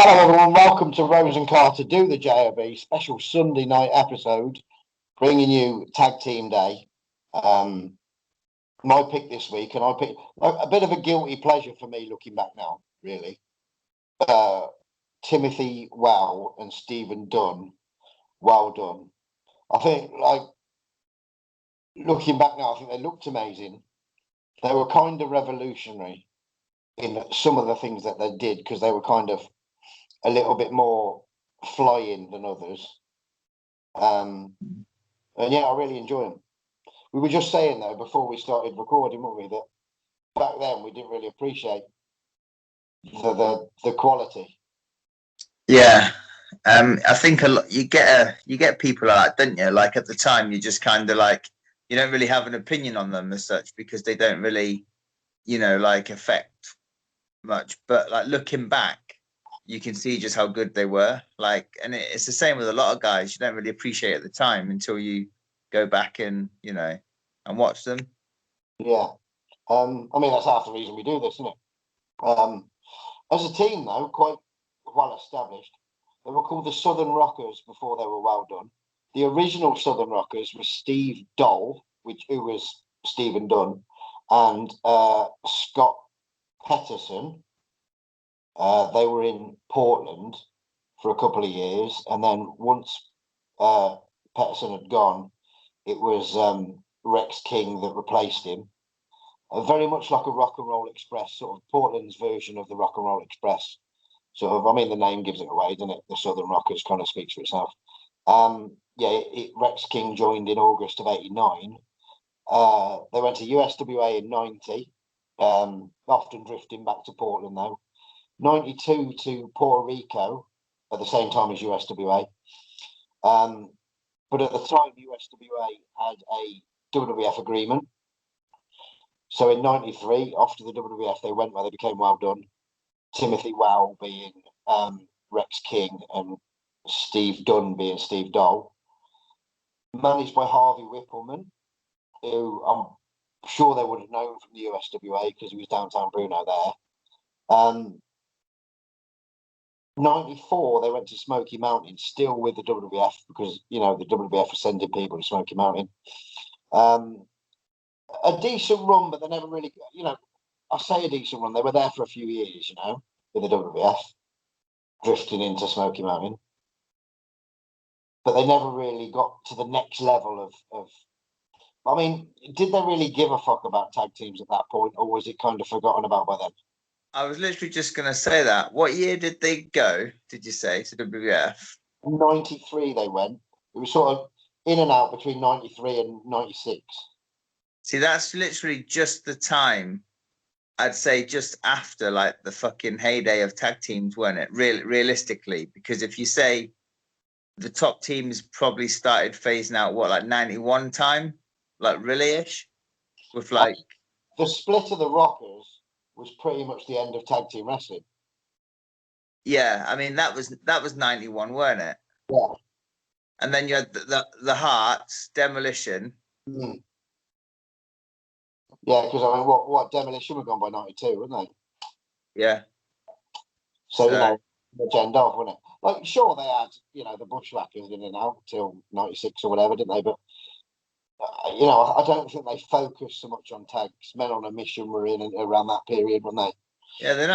Hello everyone, welcome to Rose and Carter Do the JOB special Sunday night episode, bringing you Tag Team Day. My pick this week, and I picked a bit of a guilty pleasure for me looking back now, really. Timothy Wow and Stephen Dunn, well done. I think, looking back now, I think they looked amazing. They were kind of revolutionary in some of the things that they did, because they were kind of a little bit more flying than others. And yeah, I really enjoy them. We were just saying though before we started recording, weren't we, that back then we didn't really appreciate the quality. Yeah, I think a lot. You get people like that, don't you? Like at the time, you just kind of like you don't really have an opinion on them as such because they don't really, like affect much. But like looking back, you can see just how good they were. Like, and it's the same with a lot of guys. You don't really appreciate at the time until you go back and and watch them. Yeah, I mean that's half the reason we do this, isn't it? As a team, though, quite well established. They were called the Southern Rockers before they were well done. The original Southern Rockers was Steve Doll, who was Stephen Dunn, and Scott Petterson. They were in Portland for a couple of years, and then once Petterson had gone, it was Rex King that replaced him. Very much like a Rock and Roll Express, sort of Portland's version of the Rock and Roll Express. Sort of, I mean, the name gives it away, doesn't it? The Southern Rockers kind of speaks for itself. Rex King joined in August of '89. They went to USWA in '90, often drifting back to Portland though. '92 to Puerto Rico at the same time as USWA. But at the time, USWA had a WWF agreement. So in '93, after the WWF, they went where they became well done. Timothy Wow being Rex King and Steve Dunn being Steve Doll. Managed by Harvey Whippleman, who I'm sure they would have known from the USWA because he was downtown Bruno there. '94, they went to Smoky Mountain, still with the WWF, because, the WWF was sending people to Smoky Mountain. A decent run, but they never really, I say a decent run. They were there for a few years, with the WWF, drifting into Smoky Mountain. But they never really got to the next level of. I mean, did they really give a fuck about tag teams at that point, or was it kind of forgotten about by then? I was literally just going to say that. What year did they go, did you say, to WWF? '93 they went. It was sort of in and out between '93 and '96. See, that's literally just the time, I'd say just after like the fucking heyday of tag teams, weren't it? Realistically, because if you say the top teams probably started phasing out, what, like 91 time? Like really-ish? With like... The split of the Rockers was pretty much the end of tag team wrestling. Yeah, I mean, that was 91, weren't it? Yeah. And then you had the Hearts, Demolition. Mm. Yeah, because I mean, what Demolition were gone by '92, weren't they? Yeah. So much end off, wasn't it? Like, sure, they had the Bushwhackers in and out till '96 or whatever, didn't they? But I don't think they focused so much on tags. Men on a Mission were in around that period, weren't they? Yeah, the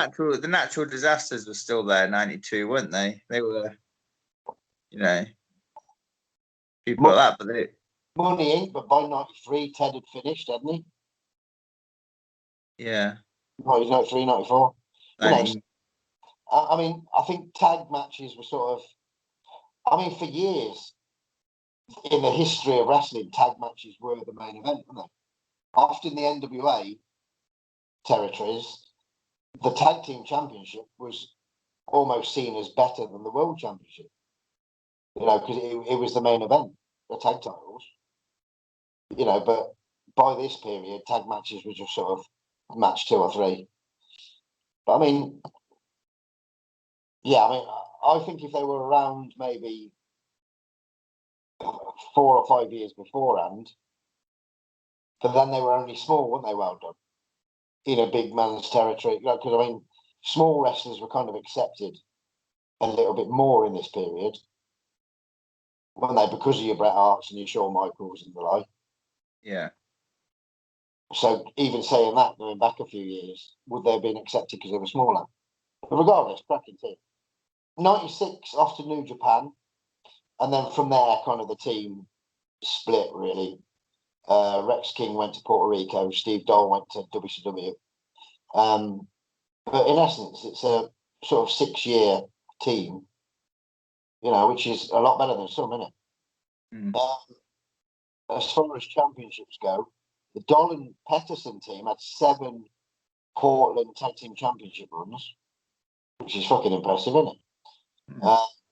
natural disasters were still there, '92, weren't they? They were, people like that, but they... Money Inc., but by '93, Ted had finished, hadn't he? Yeah. No, he was '93, '94. I mean, I think tag matches were sort of, for years in the history of wrestling, tag matches were the main event, weren't they? Often the NWA territories, the tag team championship was almost seen as better than the world championship, because it was the main event, the tag titles, but by this period, tag matches were just sort of match 2 or 3. But I mean, I think if they were around maybe 4 or 5 years beforehand, but then they were only small, weren't they? Well done. In a big man's territory, because small wrestlers were kind of accepted a little bit more in this period, weren't they? Because of your Bret Harts and your Shawn Michaels and the like. Yeah. So even saying that, going back a few years, would they have been accepted because they were smaller? But regardless, cracking team. 96 off to New Japan, and then from there, kind of the team split really. Rex King went to Puerto Rico, Steve Dole went to WCW. But in essence, it's a sort of 6-year team, which is a lot better than some, isn't it? As far as championships go, the Dolan Peterson team had 7 Portland Tag Team Championship runs, which is fucking impressive, isn't it?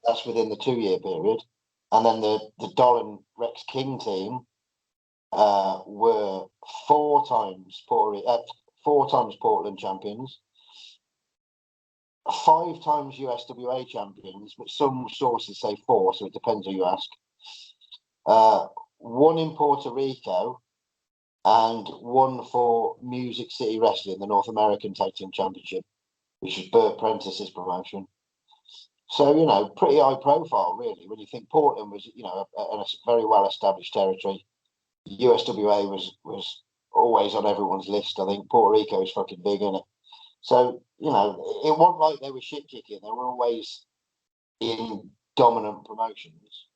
That's within the 2-year period. And then the Dolan Rex King team were 4 times Portland champions, 5 times USWA champions, but some sources say 4, so it depends who you ask. 1 in Puerto Rico, and 1 for Music City Wrestling, the North American Tag Team Championship, which is Burt Prentice's promotion. So, pretty high profile, really, when you think Portland was, a very well established territory. USWA was always on everyone's list. I think Puerto Rico is fucking big, isn't it? So, it wasn't like they were shit kicking. They were always in dominant promotions.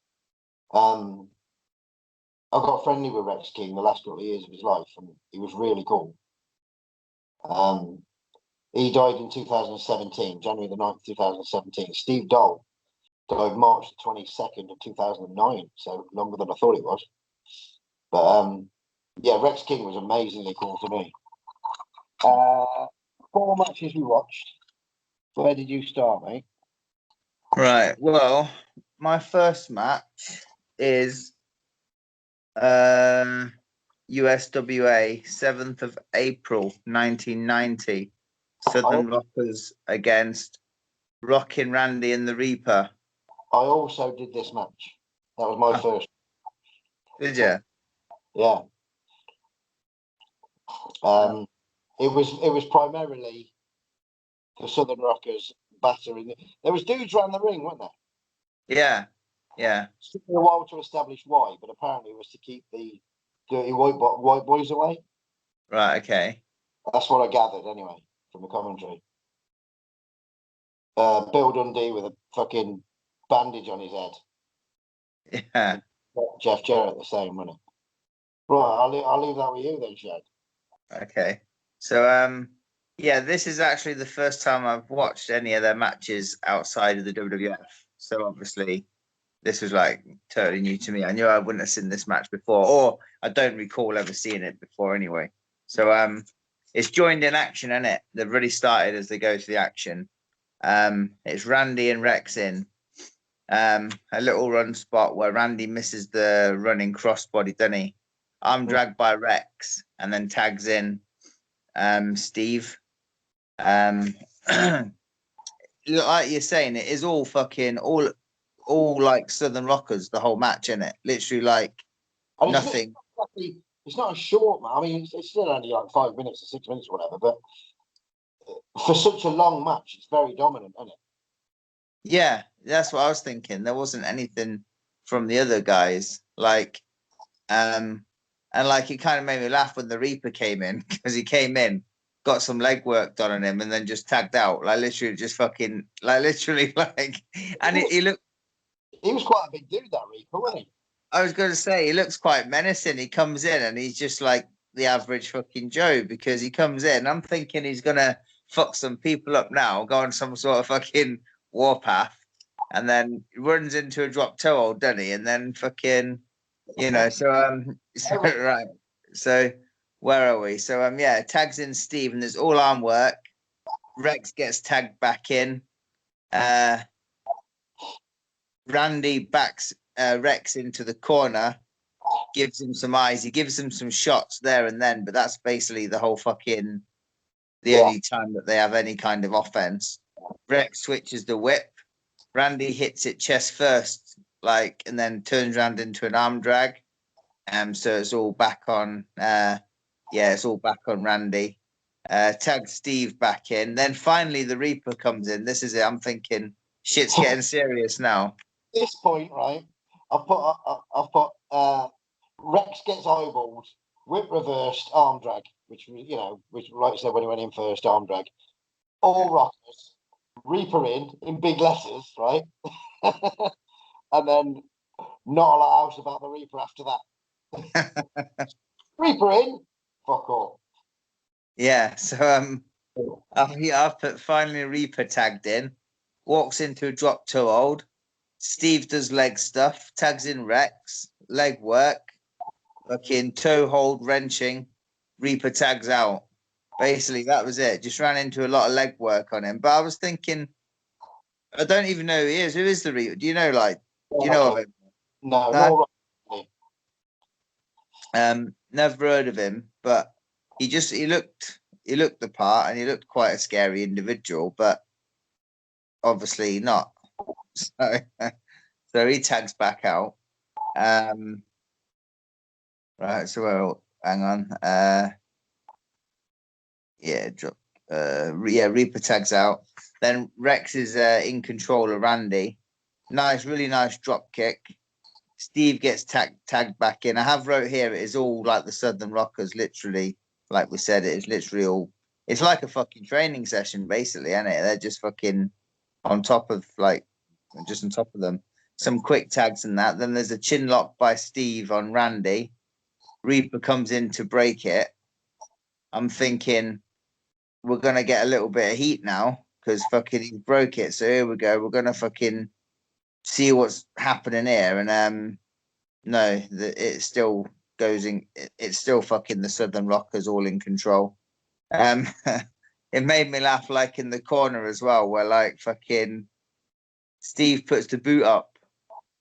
I got friendly with Rex King the last couple of years of his life, and he was really cool. He died in 2017, January the 9th, 2017. Steve Dole died March the 22nd of 2009, so longer than I thought it was. But, Rex King was amazingly cool to me. 4 matches we watched. Where did you start, mate? Right. Well, my first match is USWA 7th of April 1990. Southern Rockers against Rockin' Randy and the Reaper. I also did this match. That was my first. Did you? Yeah. It was primarily the Southern Rockers battering. There was dudes around the ring, weren't there? Yeah. Yeah. It took me a while to establish why, but apparently it was to keep the dirty white boys away. Right. Okay. That's what I gathered anyway from the commentary. Bill Dundee with a fucking bandage on his head. Yeah. Jeff Jarrett the same, wasn't it? Right, I'll leave that with you then, Shad. Okay. So this is actually the first time I've watched any of their matches outside of the WWF. So obviously this was like totally new to me. I knew I wouldn't have seen this match before, or I don't recall ever seeing it before anyway. So it's joined in action, isn't it? They've already started as they go to the action. It's Randy and Rex in. A little run spot where Randy misses the running crossbody, doesn't he? Arm dragged by Rex, and then tags in Steve. Like you're saying, it is all fucking all like Southern Rockers, the whole match, in it. Literally like nothing. It's not a short match. I mean, it's still only like 5 minutes or 6 minutes or whatever, but for such a long match, it's very dominant, isn't it? Yeah, that's what I was thinking. There wasn't anything from the other guys, and like it kind of made me laugh when the Reaper came in, because he came in, got some leg work done on him, and then just tagged out. Like literally, just fucking literally and he looked. He was quite a big dude, that Reaper, wasn't he? I was going to say he looks quite menacing. He comes in and he's just like the average fucking Joe, because he comes in. I'm thinking he's gonna fuck some people up now, go on some sort of fucking warpath, and then runs into a drop toe old, doesn't he? And then fucking, so right. So where are we? So tags in Steve, and there's all arm work. Rex gets tagged back in. Randy backs Rex into the corner, gives him some eyes. He gives him some shots there and then, but that's basically the whole fucking only time that they have any kind of offense. Rex switches the whip. Randy hits it chest first, and then turns around into an arm drag. So it's all back on. It's all back on Randy. Tags Steve back in. Then finally the Reaper comes in. This is it. I'm thinking shit's getting serious now. At this point, right? I've put Rex gets eyeballed, whip reversed, arm drag, which like I said when he went in first, arm drag. All rockers, Reaper in big letters, right? And then not a lot else about the Reaper after that. Reaper in, fuck all. Yeah, so I've put finally Reaper tagged in, walks into a drop toe hold. Steve does leg stuff, tags in Rex, leg work, fucking toe hold wrenching, Reaper tags out. Basically, that was it. Just ran into a lot of leg work on him. But I was thinking, I don't even know who he is. Who is the Reaper? Do you know, like, do you know of him? No, no. Never heard of him, but he looked the part, and he looked quite a scary individual, but obviously not. So he tags back out. Right, so hang on. Reaper tags out. Then Rex is in control of Randy. Really nice drop kick. Steve gets tagged back in. I have wrote here, it is all like the Southern Rockers, literally, like we said, it is literally all, it's like a fucking training session, basically, isn't it? They're just fucking on top of, like, just on top of them. Some quick tags and that. Then there's a chin lock by Steve on Randy. Reaper comes in to break it. I'm thinking we're going to get a little bit of heat now because fucking he broke it. So here we go. We're going to fucking see what's happening here. And no, it still goes in. It's still fucking the Southern Rockers all in control. It made me laugh, like in the corner as well, where like fucking Steve puts the boot up,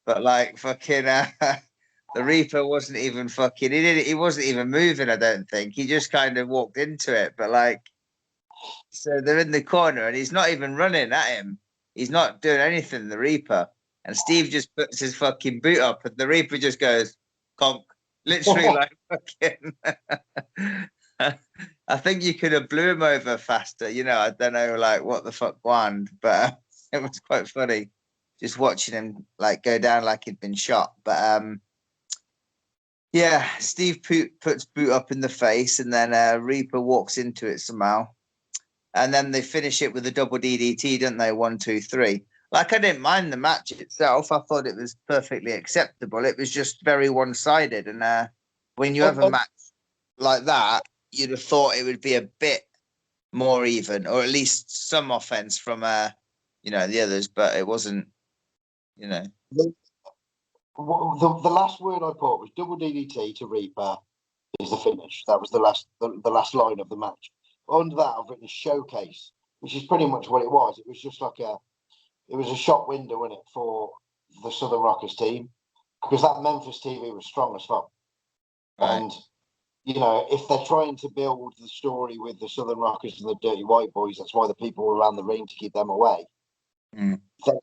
but like fucking the Reaper wasn't even fucking. He wasn't even moving. I don't think he just kind of walked into it. But like, so they're in the corner and he's not even running at him. He's not doing anything. The Reaper. And Steve just puts his fucking boot up, and the Reaper just goes, conk, literally like fucking. I think you could have blew him over faster. I don't know, like what the fuck wand, but it was quite funny just watching him like go down like he'd been shot. But yeah, Steve puts boot up in the face, and then Reaper walks into it somehow, and then they finish it with a double DDT, don't they? 1, 2, 3. Like, I didn't mind the match itself. I thought it was perfectly acceptable. It was just very one-sided. And when you have a match like that, you'd have thought it would be a bit more even, or at least some offense from, the others. But it wasn't, The last word I put was double DDT to Reaper is the finish. That was the last line of the match. Under that, I've written showcase, which is pretty much what it was. It was just like it was a shop window in it for the Southern Rockers team, because that Memphis TV was strong as fuck. Right. And if they're trying to build the story with the Southern Rockers and the Dirty White Boys, that's why the people were around the ring to keep them away. They're kind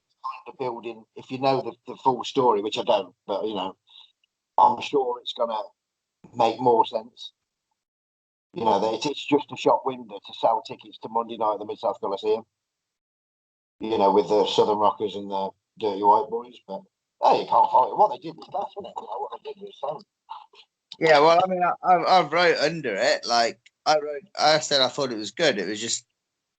of building, if you know the full story, which I don't, but I'm sure it's gonna make more sense. It's just a shop window to sell tickets to Monday night at the Mid-South Coliseum. With the Southern Rockers and the Dirty White Boys, but hey, you can't fight it. What they did was that, wasn't it? What they did was fun. Yeah, well, I mean, I wrote under it, like I said, I thought it was good. It was just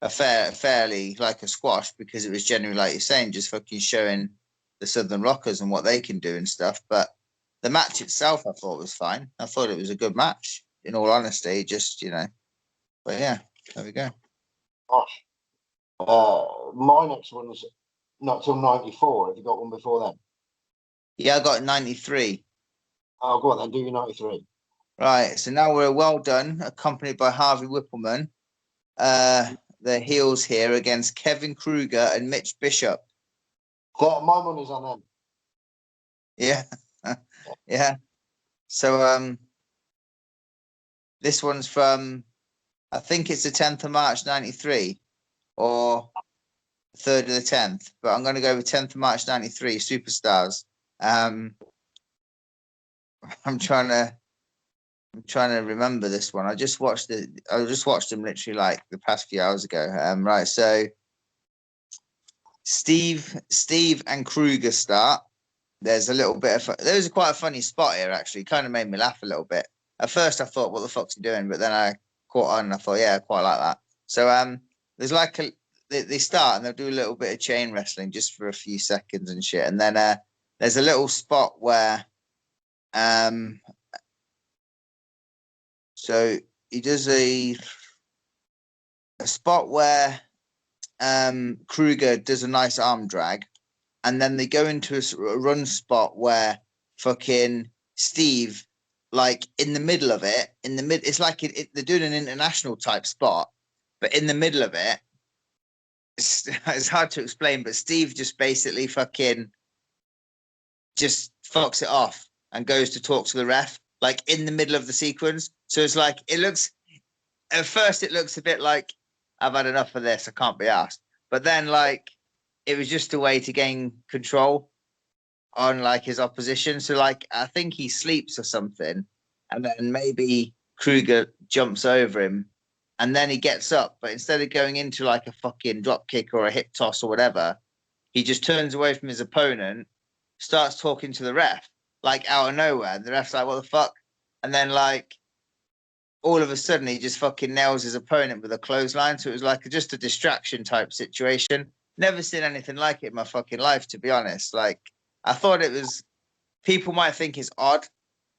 a fairly like a squash, because it was generally, like you're saying, just fucking showing the Southern Rockers and what they can do and stuff. But the match itself, I thought was fine. I thought it was a good match, in all honesty. Just but yeah, there we go. Gosh. My next one's not till 94. Have you got one before then? Yeah, I got 93. Oh, go on then, do your 93. Right, so now we're Well Done, accompanied by Harvey Whippleman. The heels here against Kevin Kruger and Mitch Bishop. My money's on them. Yeah. Yeah. So this one's from, I think it's the 10th of March 93 or 3rd of the 10th, but I'm going to go with 10th of March 93, Superstars. I'm trying to remember this one. I just watched them literally like the past few hours ago. Right, so Steve and Kruger start. There's a little bit of there was quite a funny spot here actually. Kind of made me laugh a little bit. At first I thought, what the fuck's he doing? But then I caught on and I thought, yeah, I quite like that. So there's like they start and they'll do a little bit of chain wrestling just for a few seconds and shit. And then there's a little spot where so he does a spot where Kruger does a nice arm drag, and then they go into a run spot where fucking Steve, like in the middle of it, it's like they're doing an international type spot, but in the middle of it, it's hard to explain, but Steve just basically fucking just fucks it off and goes to talk to the ref, like in the middle of the sequence. So it's like, at first it looks a bit like, I've had enough of this, I can't be asked. But then, like, it was just a way to gain control on, like, his opposition. So, like, I think he sleeps or something, and then maybe Kruger jumps over him, and then he gets up. But instead of going into, like, a fucking drop kick or a hip toss or whatever, he just turns away from his opponent, starts talking to the ref, like, out of nowhere. And the ref's like, what the fuck? And then, like, all of a sudden he just fucking nails his opponent with a clothesline. So it was like just a distraction type situation. Never seen anything like it in my fucking life, to be honest. Like, I thought it was, people might think it's odd.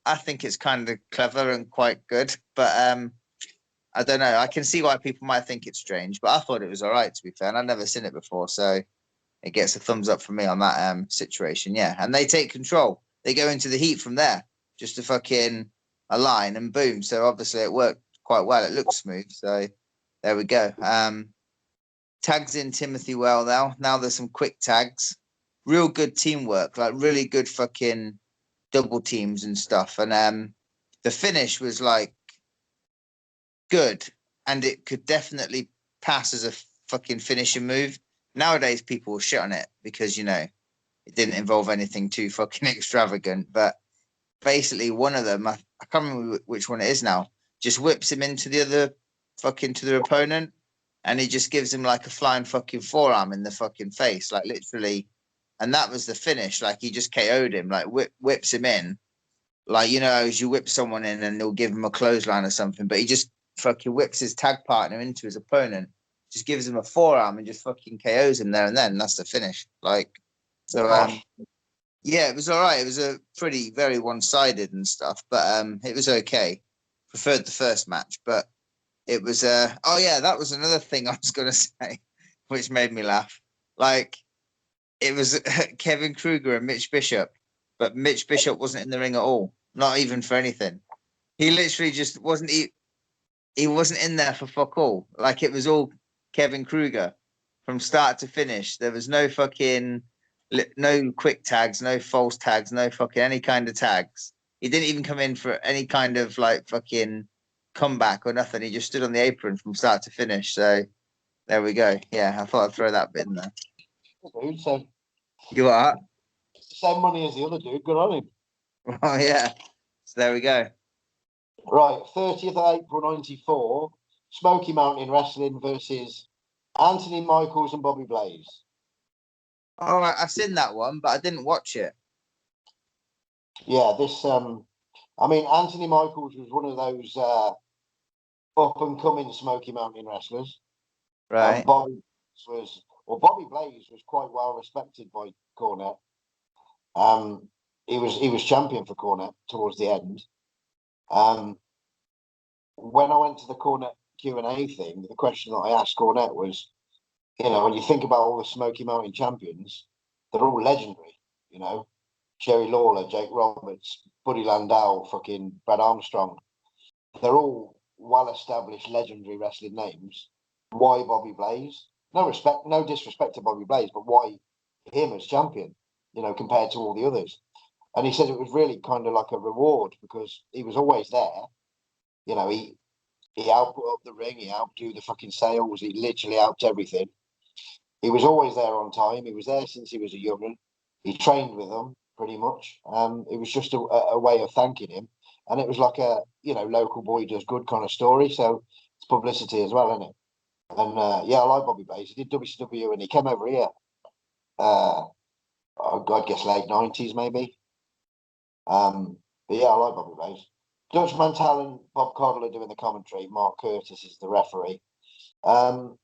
I think it's kind of clever and quite good, but I don't know. I can see why people might think it's strange, but I thought it was all right, to be fair. And I've never seen it before, so it gets a thumbs up from me on that situation. Yeah, and they take control. They go into the heat from there, just to fucking align and boom. So obviously it worked quite well. It looked smooth. So there we go. Tags in Timothy well now. Now there's some quick tags. Real good teamwork, like really good fucking double teams and stuff. And the finish was like good, and it could definitely pass as a fucking finishing move. Nowadays people will shit on it because, you know, it didn't involve anything too fucking extravagant. But basically one of them, I can't remember which one it is now, just whips him into the other fucking to the opponent, and he just gives him like a flying fucking forearm in the fucking face, like literally. And that was the finish. Like, he just KO'd him, like whips him in, like, you know, as you whip someone in and they'll give him a clothesline or something, but he just fucking whips his tag partner into his opponent, just gives him a forearm and just fucking KOs him there and then. That's the finish. Like, so yeah, it was all right. It was a very one-sided and stuff, but it was okay. Preferred the first match, but it was oh yeah, that was another thing I was gonna say, which made me laugh. Like, it was Kevin Kruger and Mitch Bishop, but Mitch Bishop wasn't in the ring at all, not even for anything. He literally just wasn't. He wasn't in there for fuck all. Like, it was all Kevin Kruger from start to finish. There was no fucking, no quick tags, no false tags, no fucking any kind of tags. He didn't even come in for any kind of like fucking comeback or nothing. He just stood on the apron from start to finish. So there we go. Yeah, I thought I'd throw that bit in there. Dude, so You are? same money as the other dude. Good on him. Oh yeah. So there we go. Right, 30th of April 94, Smoky Mountain Wrestling versus Anthony Michaels and Bobby Blaze. All right, I've seen that one, but I didn't watch it. Yeah, this I mean, Anthony Michaels was one of those up and coming Smoky Mountain wrestlers. Right. Bobby Blaze was quite well respected by Cornette. He was champion for Cornette towards the end. When I went to the Cornette Q&A thing, the question that I asked Cornette was, you know, when you think about all the Smoky Mountain champions, they're all legendary, you know. Jerry Lawler, Jake Roberts, Buddy Landau, fucking Brad Armstrong. They're all well-established, legendary wrestling names. Why Bobby Blaze? No disrespect to Bobby Blaze, but why him as champion, you know, compared to all the others? And he said it was really kind of like a reward because he was always there. You know, he output up the ring, he outdo the fucking sales, he literally outdid everything. He was always there on time. He was there since he was a young'un. He trained with them pretty much. It was just a way of thanking him. And it was like a, you know, local boy does good kind of story. So it's publicity as well, isn't it? And yeah, I like Bobby Blaze. He did WCW and he came over here I'd guess late 90s maybe. But yeah, I like Bobby Blaze. Dutch Mantel and Bob Caudle are doing the commentary. Mark Curtis is the referee. The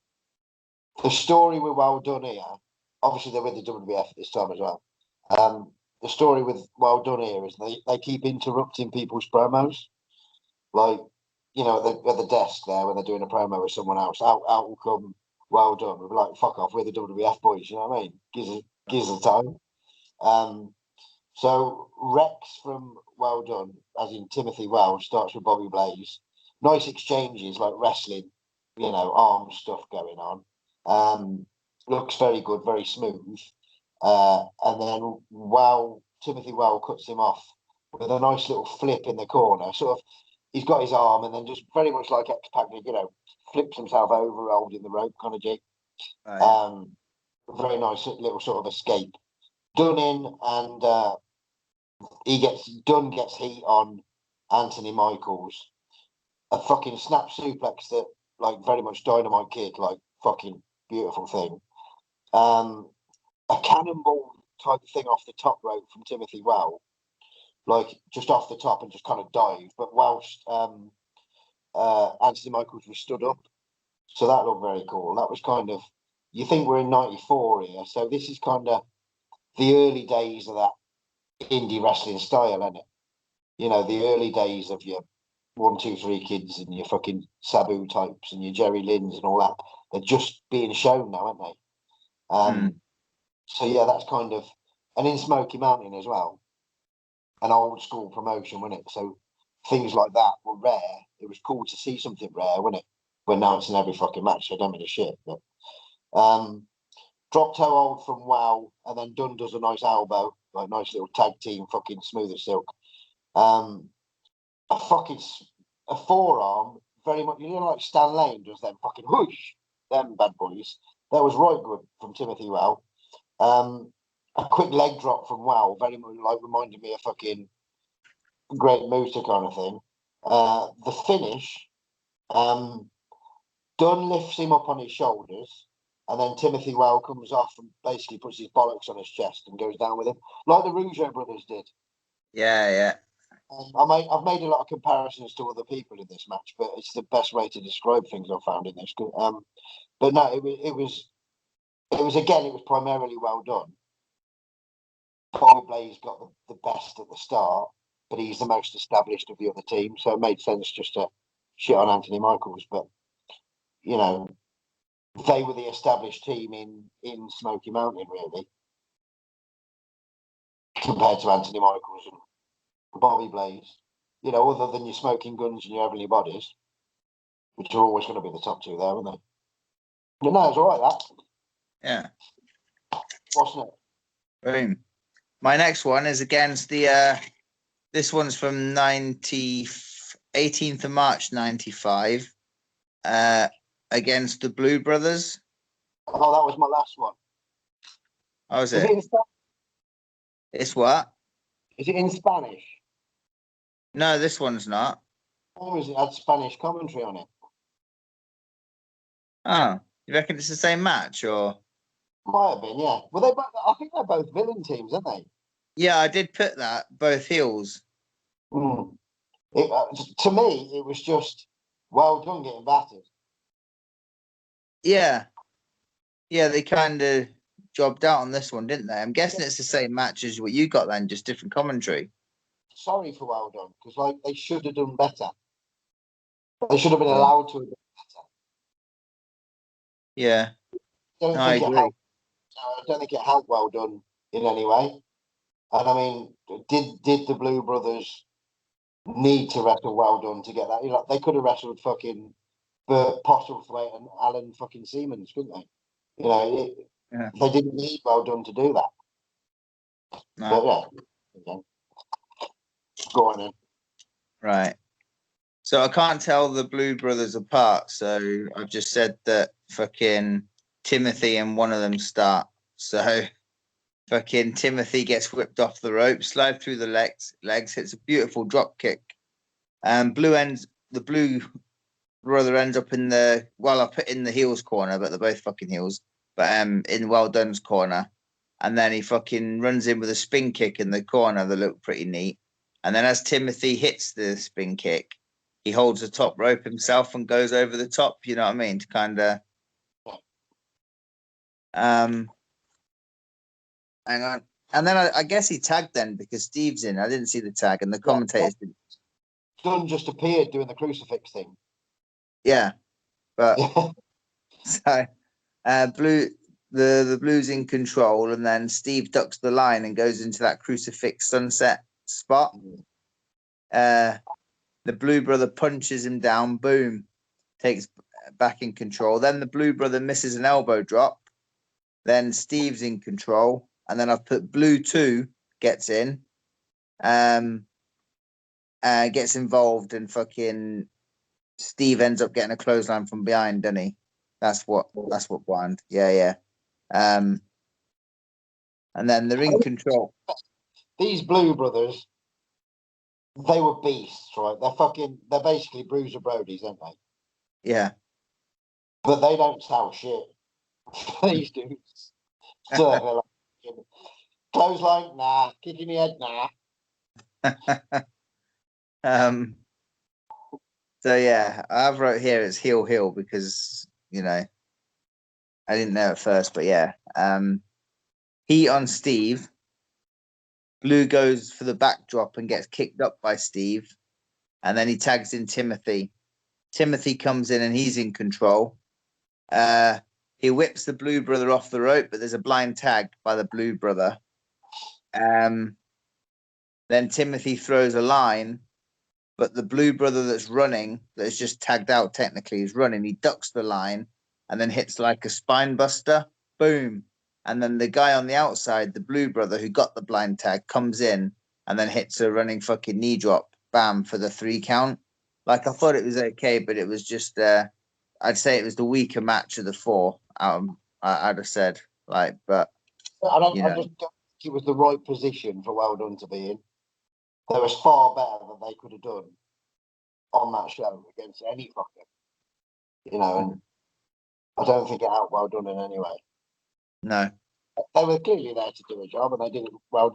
story with Well Done here, obviously they're with the WWF at this time as well. The story with Well Done here is they keep interrupting people's promos. Like, you know, at the desk there when they're doing a promo with someone else, out will come Well Done. We'll be like, fuck off, we're the WWF boys, you know what I mean? Gives us time. So Rex from Well Done, as in Timothy Wells, starts with Bobby Blaze. Nice exchanges like wrestling, you know, arm stuff going on. Looks very good, very smooth. And then Timothy Well cuts him off with a nice little flip in the corner. Sort of, he's got his arm and then just very much like X-Pac, you know, flips himself over holding the rope kind of jig. Very nice little sort of escape. Dunn in and Dunn gets heat on Anthony Michaels. A fucking snap suplex that, like, very much Dynamite Kid, like, fucking beautiful thing. A cannonball type of thing off the top rope from Timothy Well, like just off the top and just kind of dive. But whilst Anthony Michaels was stood up, so that looked very cool. That was kind of, you think we're in '94 here, so this is kind of the early days of that indie wrestling style, isn't it? You know, the early days of your 1, 2, 3 kids and your fucking Sabu types and your Jerry Lynn's and all that. They're just being shown now, aren't they? So yeah, that's kind of, and in Smoky Mountain as well, an old school promotion, wasn't it? So things like that were rare. It was cool to see something rare, wasn't it? When now it's in every fucking match, so I don't mean a shit. But drop toe hold from Wow, and then Dunn does a nice elbow, like nice little tag team, fucking smooth as silk. A forearm, very much, you know, like Stan Lane does them fucking whoosh, them bad boys. That was right good from Timothy Well. A quick leg drop from Wow, very much like reminded me of fucking Great Muta kind of thing. The finish, Dunn lifts him up on his shoulders, and then Timothy Well comes off and basically puts his bollocks on his chest and goes down with him, like the Rougeau brothers did. Yeah. I've made a lot of comparisons to other people in this match, but it's the best way to describe things I've found in this. But no, it was primarily Well Done. Bobby Blaze got the best at the start, but he's the most established of the other team, so it made sense just to shit on Anthony Michaels. But you know, they were the established team in Smoky Mountain, really, compared to Anthony Michaels and Bobby Blaze. You know, other than your Smoking Guns and your Heavenly Bodies, which are always going to be the top two there, aren't they? But no, it's all right, that. Yeah. Wasn't it? Boom. My next one is against the this one's from 18th of March 95 against the Blue Brothers. Oh, that was my last one. How was it? Is it it's what? Is it in Spanish? No, this one's not. Or is it had Spanish commentary on it? Oh, you reckon it's the same match, or? Might have been, yeah. Well, I think they're both villain teams, aren't they? Yeah, I did put that, both heels. To me, it was just Well Done getting battered. Yeah, they kind of jobbed out on this one, didn't they? I'm guessing it's the same match as what you got then, just different commentary. Sorry for Well Done, because like they should have done better. They should have been allowed to have done better. Yeah, I agree. I don't think it helped Well Done in any way. And I mean, did the Blue Brothers need to wrestle Well Done to get that? You know, they could have wrestled fucking Bert Postlethwaite and Alan fucking Siemens, couldn't they? You know, they didn't need Well Done to do that. No. But yeah, go on then. Right. So I can't tell the Blue Brothers apart. So I've just said that fucking Timothy and one of them start. So fucking Timothy gets whipped off the rope, slide through the legs, hits a beautiful drop kick. The Blue Brother ends up in I put in the heels corner, but they're both fucking heels. But in Well Done's corner. and then he fucking runs in with a spin kick in the corner that looked pretty neat. And then as Timothy hits the spin kick, he holds the top rope himself and goes over the top. You know what I mean? To kind of, hang on. And then I guess he tagged then because Steve's in. I didn't see the tag, and the commentators didn't. Dunn just appeared doing the crucifix thing. Yeah, but so the Blue's in control, and then Steve ducks the line and goes into that crucifix sunset spot. The Blue brother punches him down. Boom, takes back in control. Then the Blue brother misses an elbow drop. Then Steve's in control, and then I've put Blue 2 gets in, gets involved, and fucking Steve ends up getting a clothesline from behind, doesn't he? That's what blind. Yeah. And then they're in control. These Blue brothers, they were beasts, right? They're basically Bruiser Brodies, aren't they? Yeah. But they don't sell shit. These dudes. So they're like, clothesline, nah. Kicking your head, nah. So yeah, I've wrote here it's heel because I didn't know at first, but yeah. Heat on Steve. Blue goes for the backdrop and gets kicked up by Steve, and then he tags in Timothy. Timothy comes in and he's in control. He whips the Blue brother off the rope, but there's a blind tag by the Blue brother. Then Timothy throws a line, but the Blue brother that's running, that's just tagged out technically, is running. He ducks the line and then hits like a spine buster. Boom. And then the guy on the outside, the Blue brother who got the blind tag, comes in and then hits a running fucking knee drop. Bam, for the 3 count. Like, I thought it was okay, but it was just, I'd say it was the weaker match of the 4. I'd have said, like, but I just don't think it was the right position for Well Done to be in. There was far better than they could have done on that show against any fucker. And I don't think it out Well Done in any way. No. They were clearly there to do a job, and they did it well.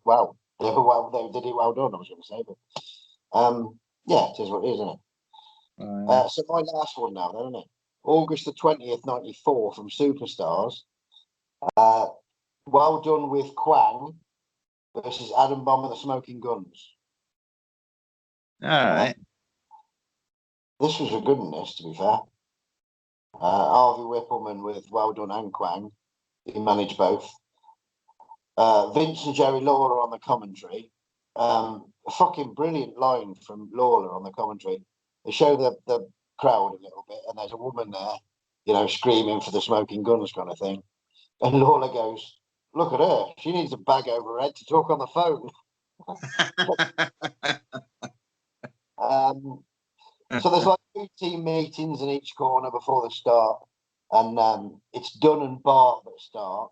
Well. They did it well done. I was going to say, but yeah, it is what it is, isn't it? So my last one now, then, isn't it? August the 20th, 94, from Superstars. Well Done with Quang versus Adam Bomb and the Smoking Guns. All right. This was a good one, to be fair. Harvey Whippleman with Well Done and Quang. He managed both. Vince and Jerry Lawler on the commentary. A fucking brilliant line from Lawler on the commentary. They show the crowd a little bit, and there's a woman there, screaming for the Smoking Guns kind of thing. And Lawler goes, "Look at her. She needs a bag over her head to talk on the phone." So there's like 2 team meetings in each corner before the start, and it's Dunn and Bart that start.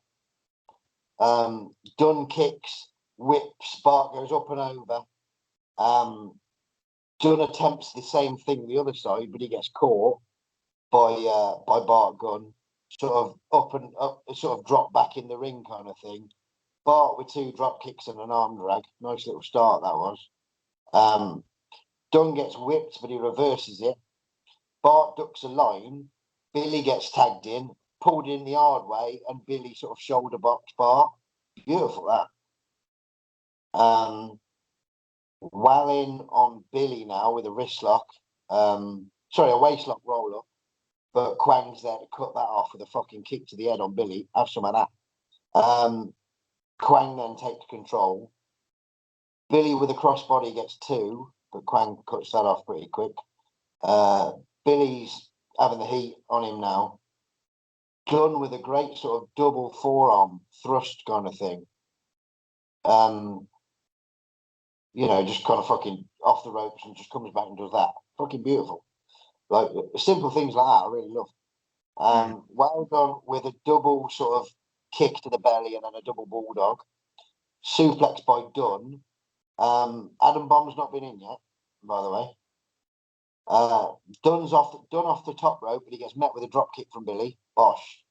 Dunn kicks, whips, Bart goes up and over. Dunn attempts the same thing the other side, but he gets caught by Bart Gunn, sort of up and up, sort of drop back in the ring kind of thing. Bart with 2 drop kicks and an arm drag. Nice little start that was. Dunn gets whipped, but he reverses it. Bart ducks a line. Billy gets tagged in, pulled in the hard way, and Billy sort of shoulder box Bart. Beautiful that. Wallin on Billy now with a wrist lock. A waist lock roll up. But Quang's there to cut that off with a fucking kick to the head on Billy. Have some of that. Quang then takes control. Billy with a crossbody gets 2, but Quang cuts that off pretty quick. Billy's having the heat on him now. Dunn with a great sort of double forearm thrust kind of thing. Just kind of fucking off the ropes and just comes back and does that. Fucking beautiful. Like, simple things like that I really love. Well Done with a double sort of kick to the belly and then a double bulldog. Suplex by Dunn. Adam Bomb's not been in yet, by the way. Dunn off the top rope, but he gets met with a drop kick from Billy. Bosh.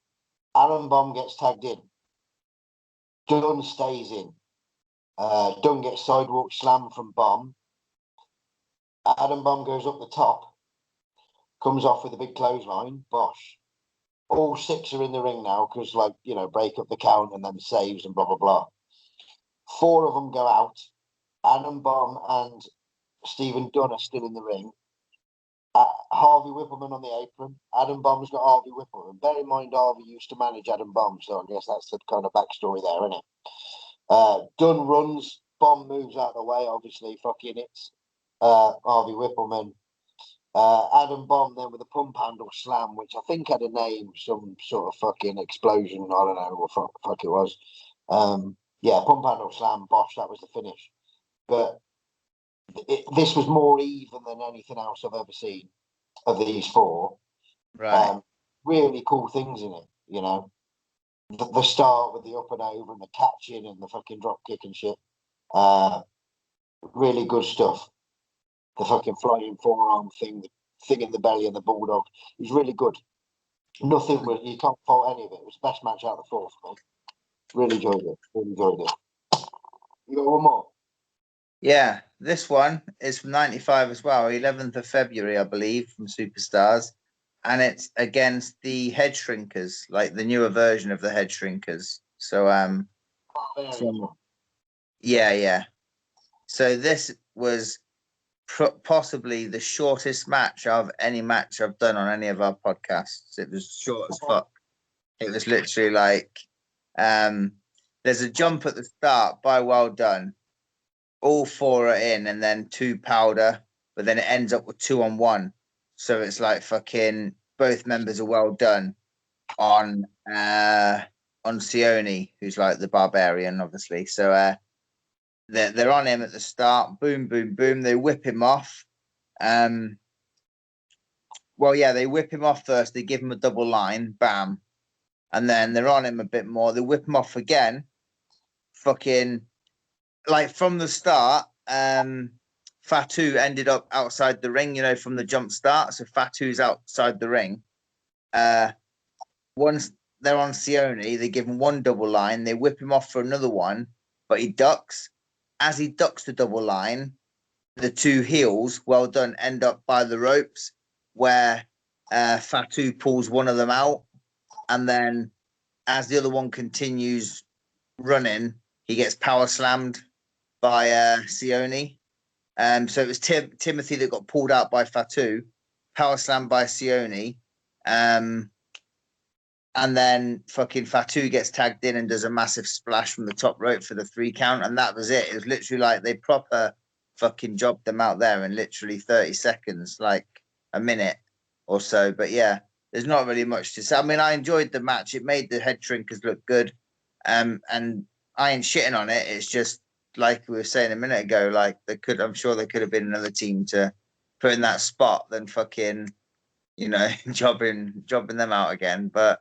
Adam Bomb gets tagged in. Dunn stays in. Dunn gets sidewalk slam from Bomb. Adam Bomb goes up the top, comes off with a big clothesline. Bosh. All 6 are in the ring now because, like, you know, break up the count and then saves and blah, blah, blah. 4 of them go out. Adam Bomb and Stephen Dunn are still in the ring. Harvey Whippleman on the apron. Adam Bomb's got Harvey Whippleman. Bear in mind, Harvey used to manage Adam Bomb, so I guess that's the kind of backstory there, isn't it? Dunn runs. Bomb moves out of the way, obviously. Fucking hits Harvey Whippleman. Adam Bomb then with a pump handle slam, which I think had a name, some sort of fucking explosion. I don't know what fuck it was. Yeah, pump handle slam, bosh, that was the finish. But this was more even than anything else I've ever seen of these 4. Right. Really cool things in it, you know. The start with the up and over and the catching and the fucking drop kick and shit. Really good stuff. The fucking flying forearm thing, the thing in the belly and the bulldog. It was really good. Nothing was, you can't fault any of it. It was the best match out of the 4 for me. Really enjoyed it. Really enjoyed it. You got one more? Yeah, this one is from 95 as well, 11th of February, I believe, from Superstars. And it's against the Head Shrinkers, like the newer version of the Head Shrinkers. So, yeah. So this was possibly the shortest match of any match I've done on any of our podcasts. It was short as fuck. It was literally like, there's a jump at the start by Well Done. All 4 are in, and then 2 powder, but then it ends up with 2 on 1. So it's like fucking both members are Well Done on Sione, who's like the barbarian, obviously. So they're on him at the start. Boom, boom, boom. They whip him off. Well, yeah, they whip him off first. They give him a double line, bam, and then they're on him a bit more. They whip him off again. Fucking like from the start. Fatu ended up outside the ring, you know, from the jump start. So Fatu's outside the ring. Once they're on Sione, they give him 1 double line. They whip him off for another one, but he ducks. As he ducks the double line, the 2 heels, Well Done, end up by the ropes where Fatu pulls one of them out. And then as the other one continues running, he gets power slammed by Sione. So it was Timothy that got pulled out by Fatu, power slammed by Sione. And then fucking Fatu gets tagged in and does a massive splash from the top rope for the 3 count. And that was it. It was literally like they proper fucking jobbed them out there in literally 30 seconds, like a minute or so. But yeah, there's not really much to say. I mean, I enjoyed the match. It made the Head Shrinkers look good. And I ain't shitting on it. It's just, like we were saying a minute ago, like I'm sure there could have been another team to put in that spot than fucking, you know, jobbing them out again. But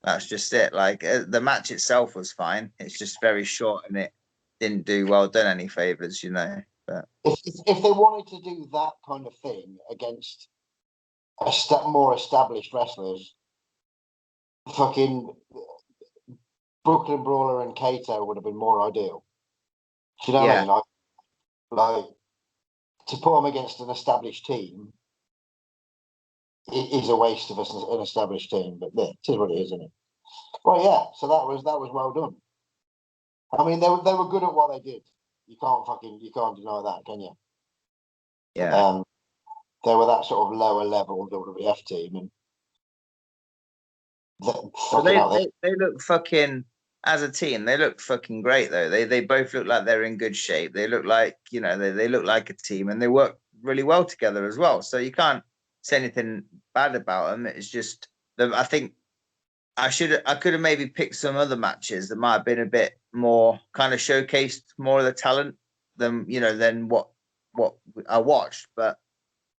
that's just it. Like the match itself was fine. It's just very short and it didn't do Well Done any favors, you know. But if they wanted to do that kind of thing against more established wrestlers, fucking Brooklyn Brawler and Kato would have been more ideal. Do you know what I mean? Like to put them against an established team is a waste of an established team, but it is what it is, isn't it? Well, yeah. So that was well done. I mean, they were good at what they did. You can't deny that, can you? yeah, they were that sort of lower level WWF team, and they look fucking. As a team, they look fucking great though. They both look like they're in good shape. They look like, you know, they look like a team and they work really well together as well. So you can't say anything bad about them. It's just I think I could have maybe picked some other matches that might have been a bit more kind of showcased more of the talent than, you know, than what I watched. But,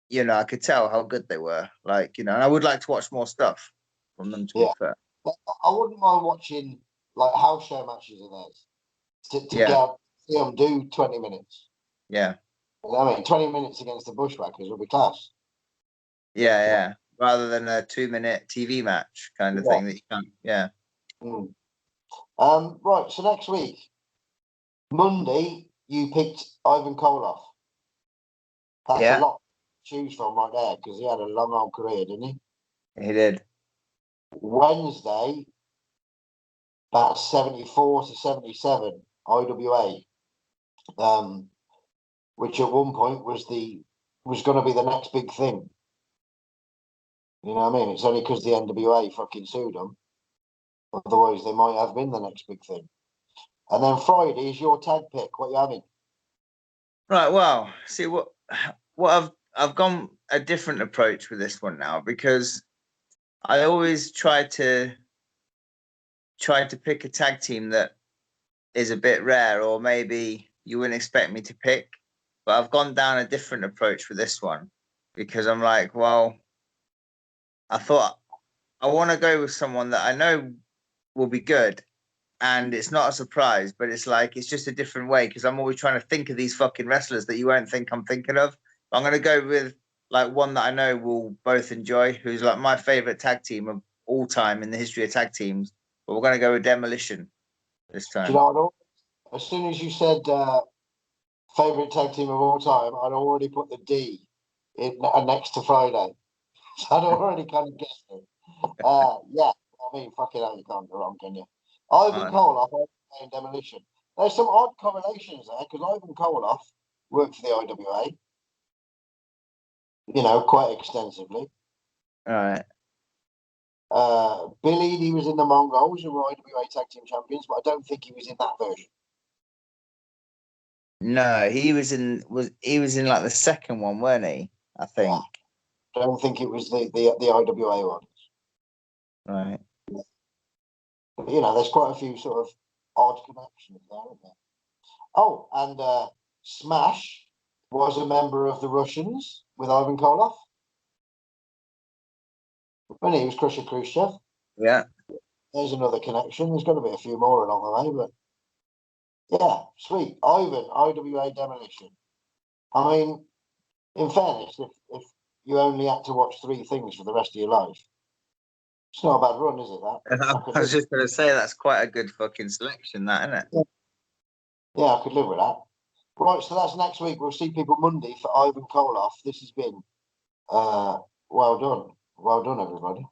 you know, I could tell how good they were. Like, you know, and I would like to watch more stuff from them, to be fair. I wouldn't mind watching like house show matches of theirs to see them do 20 minutes. Yeah. You know what I mean? 20 minutes against the Bushwhackers would be class. Yeah. Rather than a 2-minute TV match kind of thing that you can't. Yeah. Right, so next week, Monday, you picked Ivan Koloff. That's a Yeah, lot to choose from right there because he had a long old career, didn't he? he did. Wednesday, about 74 to 77, IWA, which at one point was going to be the next big thing. You know what I mean? It's only because the NWA fucking sued them. Otherwise, they might have been the next big thing. And then Friday is your tag pick. What you having? Right. Well, see what I've gone a different approach with this one now because I always try to pick a tag team that is a bit rare, or maybe you wouldn't expect me to pick. But I've gone down a different approach with this one because I'm like, well, I thought I want to go with someone that I know will be good, and it's not a surprise, but it's like it's just a different way because I'm always trying to think of these fucking wrestlers that you won't think I'm thinking of. I'm gonna go with like one that I know we'll both enjoy, who's like my favorite tag team of all time in the history of tag teams. But we're gonna go with Demolition this Do you time. know what? As soon as you said favorite tag team of all time, I'd already put the D in next to Friday. So I'd already kind of guessed it. Yeah, I mean, fucking hell, you can't go wrong, can you? Ivan Koloff and Demolition. There's some odd correlations there because Ivan Koloff worked for the IWA, you know, quite extensively. All right. Billy, he was in the Mongols, who were IWA Tag Team Champions, but I don't think he was in that version. No, he was in like the second one, weren't he? I think. I don't think it was the IWA one. Right. But, you know, there's quite a few sort of odd connections there, isn't there? Oh, and Smash was a member of the Russians with Ivan Koloff when he was Crusher Khrushchev. Yeah. There's another connection. There's got to be a few more along the way, but yeah, sweet. Ivan, IWA Demolition. I mean, in fairness, if you only had to watch three things for the rest of your life, it's not a bad run, is it? That I was just gonna say that's quite a good fucking selection, that isn't it? yeah, I could live with that. Right, so that's next week. We'll see people Monday for Ivan Koloff. This has been well done. Well done, everybody.